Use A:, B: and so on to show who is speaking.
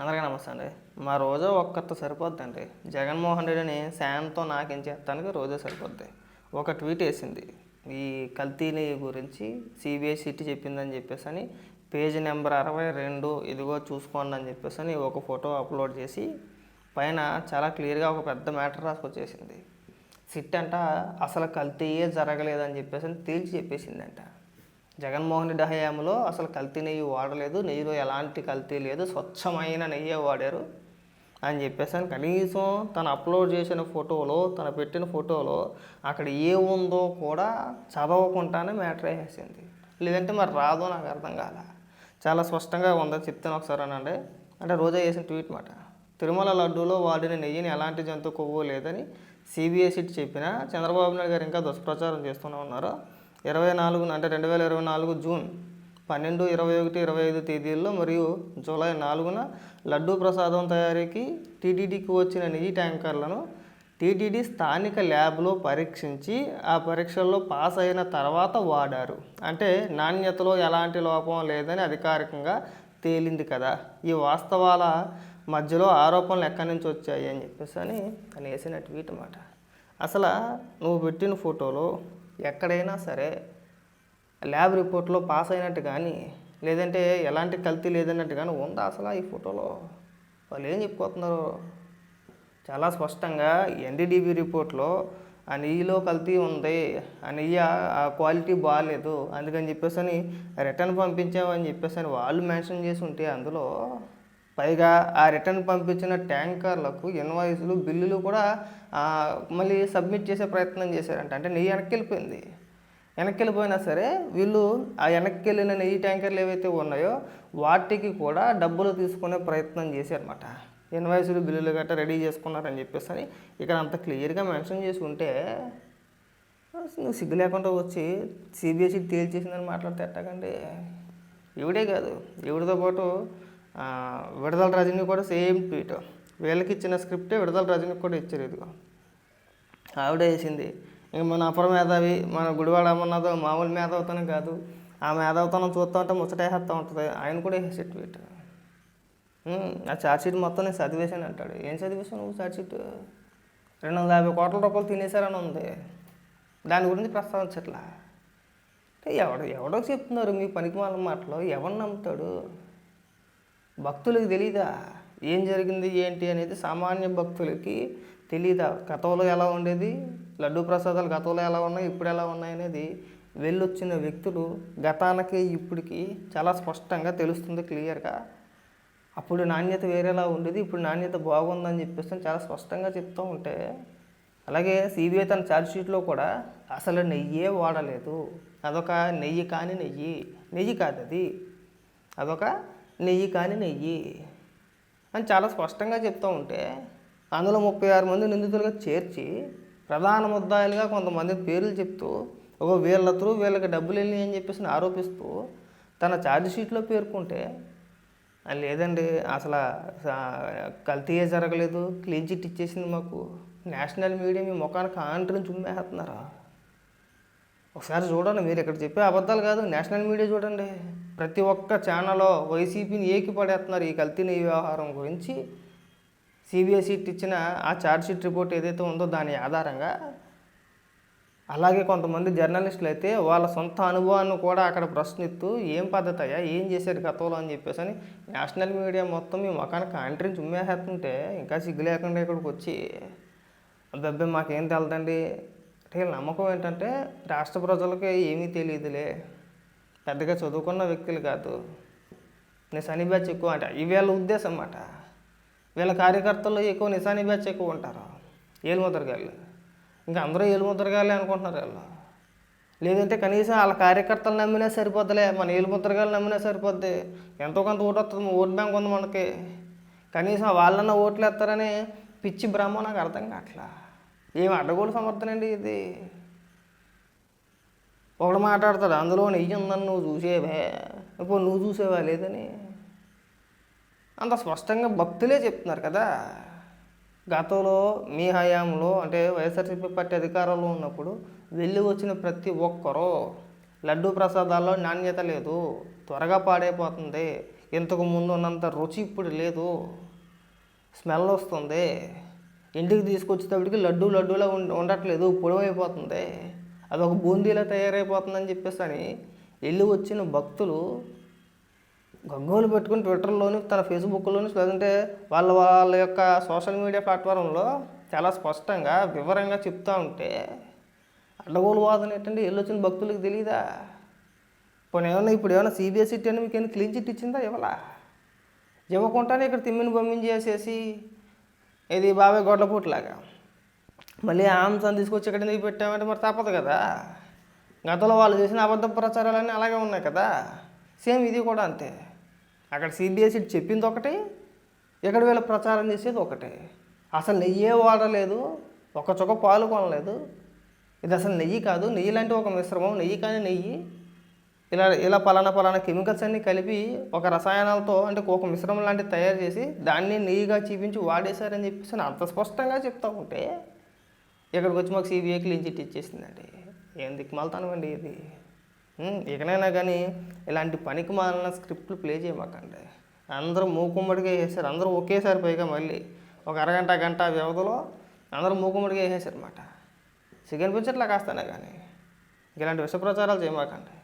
A: అందరికీ నమస్తే అండి. మా రోజా ఒక్కరితో సరిపోద్దండి. జగన్మోహన్ రెడ్డిని శాంతో నాకించేస్తానికి రోజా సరిపోద్ది. ఒక ట్వీట్ వేసింది ఈ కల్తీ నెయ్యి గురించి సిబిఐసిటీ చెప్పిందని చెప్పేసి అని పేజ్ నెంబర్ 62 ఇదిగో చూసుకోండి అని చెప్పేసి అని ఒక ఫోటో అప్లోడ్ చేసి పైన చాలా క్లియర్గా ఒక పెద్ద మ్యాటర్ రాసుకొచ్చేసింది. సిట్ అంట అసలు కల్తీయే జరగలేదని చెప్పేసి అని తేల్చి చెప్పేసిందంట. జగన్మోహన్ రెడ్డి హయాంలో అసలు కల్తీ నెయ్యి వాడలేదు, నెయ్యిలో ఎలాంటి కల్తీ లేదు, స్వచ్ఛమైన నెయ్యే వాడారు అని చెప్పేసి అని కనీసం తను అప్లోడ్ చేసిన ఫోటోలో, తను పెట్టిన ఫోటోలో అక్కడ ఏముందో కూడా చదవకుండానే మ్యాటర్ వేసేసింది. లేదంటే మరి రాదో నాకు అర్థం కాల. చాలా స్పష్టంగా ఉందని చెప్తాను ఒకసారి అనండి. అంటే రోజా చేసిన ట్వీట్ మాట, తిరుమల లడ్డూలో వాడిన నెయ్యిని ఎలాంటి జంతు కొవ్వు లేదని సిబిఐసిటీ చెప్పినా చంద్రబాబు నాయుడు గారు ఇంకా దుష్ప్రచారం చేస్తూనే ఉన్నారు. 24 అంటే 2024 జూన్ 12, 21, 25 తేదీల్లో మరియు జూలై 4న లడ్డూ ప్రసాదం తయారీకి టీటీడీకి వచ్చిన నెయ్యి ట్యాంకర్లను టీటీడీ స్థానిక ల్యాబ్లో పరీక్షించి ఆ పరీక్షల్లో పాస్ అయిన తర్వాత వాడారు. అంటే నాణ్యతలో ఎలాంటి లోపం లేదని అధికారికంగా తేలింది కదా. ఈ వాస్తవాల మధ్యలో ఆరోపణలు ఎక్కడి నుంచి వచ్చాయి అని చెప్పేసి అని వేసిన ట్వీట్ మాట. అసలు నువ్వు పెట్టిన ఫోటోలో ఎక్కడైనా సరే ల్యాబ్ రిపోర్ట్లో పాస్ అయినట్టు కానీ లేదంటే ఎలాంటి కల్తీ లేదన్నట్టు కానీ ఉందా అసలు ఈ ఫోటోలో? వాళ్ళు ఏం చెప్పుకోతున్నారు? చాలా స్పష్టంగా ఎన్డీడీబీ రిపోర్ట్లో ఆ నెయ్యిలో కల్తీ ఉంది, ఆ నెయ్యి ఆ క్వాలిటీ బాగాలేదు అందుకని చెప్పేసి అని రిటర్న్ పంపించామని చెప్పేసి అని వాళ్ళు మెన్షన్ చేసి ఉంటే అందులో పైగా ఆ రిటర్న్ పంపించిన ట్యాంకర్లకు ఇన్వాయిస్లు బిల్లులు కూడా మళ్ళీ సబ్మిట్ చేసే ప్రయత్నం చేశారంట. అంటే నెయ్యి వెనక్కి వెళ్ళిపోయింది. వెనక్కి వెళ్ళిపోయినా సరే వీళ్ళు ఆ వెనక్కి వెళ్ళిన నెయ్యి ట్యాంకర్లు ఏవైతే ఉన్నాయో వాటికి కూడా డబ్బులు తీసుకునే ప్రయత్నం చేశారన్నమాట. ఇన్వాయిస్లు బిల్లులు గట్రా రెడీ చేసుకున్నారని చెప్పేసి అని ఇక్కడ అంత క్లియర్గా మెన్షన్ చేసి ఉంటే నువ్వు సిగ్గు లేకుండా వచ్చి సిబిఎస్ఈ తేల్చేసిందని మాట్లాడితే ఎట్టకండి. ఇవిడే కాదు, ఇవిడితో పాటు విడుదల రజనీ కూడా సేమ్ ట్వీట్. వీళ్ళకి ఇచ్చిన స్క్రిప్టే విడుదల రజనీకి కూడా ఇచ్చారు. ఇదిగో ఆవిడే వేసింది. ఇంక మన అపర మేధావి మన గుడివాడ అమ్మన్నదో మామూలు మేధావుతనం కాదు, ఆ మేధావుతనం చూస్తూ ఉంటే ముచ్చటేస్తూ ఉంటుంది. ఆయన కూడా వేసే ట్వీట్. ఆ ఛార్జ్షీట్ మొత్తం నేను చదివేశాను అంటాడు. ఏం చదివేశాను నువ్వు? ఛార్జ్షీట్ 250 కోట్ల రూపాయలు తినేశారని ఉంది, దాని గురించి ప్రస్తావించట్లా. ఎవడో చెప్తున్నారు మీ పనికి మాల మాటలో, ఎవరు నమ్ముతాడు? భక్తులకి తెలీదా ఏం జరిగింది ఏంటి అనేది? సామాన్య భక్తులకి తెలీదా? గతంలో ఎలా ఉండేది, లడ్డూ ప్రసాదాలు గతంలో ఎలా ఉన్నాయి, ఇప్పుడు ఎలా ఉన్నాయి అనేది వెళ్ళొచ్చిన వ్యక్తులు గతానికి ఇప్పటికి చాలా స్పష్టంగా తెలుస్తుంది క్లియర్గా. అప్పుడు నాణ్యత వేరేలా ఉండేది, ఇప్పుడు నాణ్యత బాగుందని చెప్పేసి చాలా స్పష్టంగా చెప్తూ ఉంటే, అలాగే సిబిఐ తన ఛార్జ్షీట్లో కూడా అసలు నెయ్యే వాడలేదు, అదొక నెయ్యి కాని నెయ్యి కాదు అది, అదొక నెయ్యి కాని నెయ్యి అని చాలా స్పష్టంగా చెప్తూ ఉంటే, అందులో 36 మంది నిందితులుగా చేర్చి ప్రధాన ముద్దాయిలుగా కొంతమంది పేర్లు చెప్తూ ఒక వీళ్ళకి డబ్బులు వెళ్ళి అని చెప్పేసి ఆరోపిస్తూ తన ఛార్జ్షీట్లో పేర్కొంటే, లేదండి అసలు కల్తీయే జరగలేదు, క్లీన్ చిట్ ఇచ్చేసింది మాకు, నేషనల్ మీడియా మీ ముఖానికి ఆంటరిని చుమ్మేస్తున్నారా? ఒకసారి చూడండి, మీరు ఇక్కడ చెప్పే అబద్ధాలు కాదు, నేషనల్ మీడియా చూడండి. ప్రతి ఒక్క ఛానల్లో వైసీపీని ఏకి పడేస్తున్నారు ఈ కల్తీ నెయ్యి వ్యవహారం గురించి. సిబిఐసిటీ ఇచ్చిన ఆ ఛార్జ్షీట్ రిపోర్ట్ ఏదైతే ఉందో దాని ఆధారంగా. అలాగే కొంతమంది జర్నలిస్టులు అయితే వాళ్ళ సొంత అనుభవాన్ని కూడా అక్కడ ప్రశ్నిస్తూ ఏం పద్ధతి అయ్యా, ఏం చేశారు గతంలో అని చెప్పేసి అని నేషనల్ మీడియా మొత్తం మీ ముఖానికి ఆంటరిని చుమ్మేస్తుంటే ఇంకా సిగ్గు లేకుండా ఇక్కడికి వచ్చి అబ్బాయి మాకేం తెలదండి అంటే నమ్మకం ఏంటంటే రాష్ట్ర ప్రజలకి ఏమీ తెలియదులే, పెద్దగా చదువుకున్న వ్యక్తులు కాదు, నిశాని బ్యాచ్ ఎక్కువ అంటే ఇవి వీళ్ళ ఉద్దేశం అన్నమాట. వీళ్ళ కార్యకర్తల్లో ఎక్కువ నిశాని బ్యాచ్ ఎక్కువ ఉంటారు, ఏలుముద్రగాళ్ళు. ఇంకా అందరూ ఏలుముద్రగాళ్ళే అనుకుంటున్నారు వీళ్ళు. లేదంటే కనీసం వాళ్ళ కార్యకర్తలు నమ్మినా సరిపోద్దులే, మన ఏలుముద్రగాళ్ళు నమ్మినా సరిపోద్ది, ఎంతో కొంత ఓటు వస్తుంది, ఓట్ బ్యాంక్ ఉంది మనకి, కనీసం వాళ్ళన్నా ఓట్లు వేస్తారని పిచ్చి బ్రహ్మ నాకు అర్థం కావట్లా. ఏమి అడ్డగోలు సమర్థనండి ఇది? ఒకడు మాట్లాడతాడు అందులో నెయ్యి ఉందని నువ్వు చూసేవే, ఇప్పుడు నువ్వు చూసేవా లేదని. అంత స్పష్టంగా భక్తులే చెప్తున్నారు కదా. గతంలో మీ హయాంలో అంటే వైఎస్ఆర్సీపీ పార్టీ అధికారంలో ఉన్నప్పుడు వెళ్ళి వచ్చిన ప్రతి ఒక్కరూ లడ్డూ ప్రసాదాల్లో నాణ్యత లేదు, త్వరగా పాడైపోతుంది, ఇంతకు ముందు ఉన్నంత రుచి ఇప్పుడు లేదు, స్మెల్ వస్తుంది, ఇంటికి తీసుకొచ్చేటప్పటికి లడ్డూలా ఉండట్లేదు, పొడవైపోతుంది, అదొక బూందీలా తయారైపోతుందని చెప్పేసి అని వెళ్ళి వచ్చిన భక్తులు గగ్గోలు పెట్టుకుని ట్విట్టర్లోని తన ఫేస్బుక్లోని లేదంటే వాళ్ళ యొక్క సోషల్ మీడియా ప్లాట్ఫారంలో చాలా స్పష్టంగా వివరంగా చెప్తూ ఉంటే అడ్డగోలు వాదన ఏంటంటే వెళ్ళొచ్చిన భక్తులకు తెలియదా? ఇప్పుడు ఏమైనా సిబిఎస్ఈ అని మీకు ఏమైనా క్లీన్ చిట్ ఇచ్చిందా? ఇవ్వకుండానే ఇక్కడ తిమ్మిని పంపించేసేసి ఇది బాబాయ్ గొడ్లపూట్లాగా మళ్ళీ ఆంసాన్ని తీసుకొచ్చి ఇక్కడ ఎందుకు పెట్టామంటే మరి తప్పదు కదా. గతంలో వాళ్ళు చేసిన అబద్ధ ప్రచారాలన్నీ అలాగే ఉన్నాయి కదా, సేమ్ ఇది కూడా అంతే. అక్కడ సిబిఎస్ఈ చెప్పింది ఒకటి, ఇక్కడ వీళ్ళు ప్రచారం చేసేది ఒకటి. అసలు నెయ్యే వాడలేదు, ఒక చుక్క పాలు కొనలేదు, ఇది అసలు నెయ్యి కాదు, నెయ్యి లాంటి ఒక మిశ్రమం, నెయ్యి కానీ నెయ్యి ఇలా పలానా కెమికల్స్ అన్నీ కలిపి ఒక రసాయనాలతో అంటే ఒక మిశ్రమం లాంటివి తయారు చేసి దాన్ని నెయ్యిగా చూపించి వాడేశారని చెప్పేసి అంత స్పష్టంగా చెప్తా ఉంటే ఇక్కడికి వచ్చి మాకు సిబిఐ క్లీన్ చిట్ ఇచ్చేసిందండి. ఏం దిక్కుమాలతానండి ఇది. ఇకనైనా కానీ ఇలాంటి పనికి మాలిన స్క్రిప్ట్లు ప్లే చేయమాకండి. అందరూ మూకుమ్మడిగా వేసారు, అందరూ ఒకేసారి పైగా మళ్ళీ ఒక గంట వ్యవధిలో అందరూ మూకుమ్మడిగా వేసేసారు అన్నమాట. సిగ్గనిపించట్లా కాస్తానే కానీ ఇలాంటి విష ప్రచారాలు చేయమాకండి.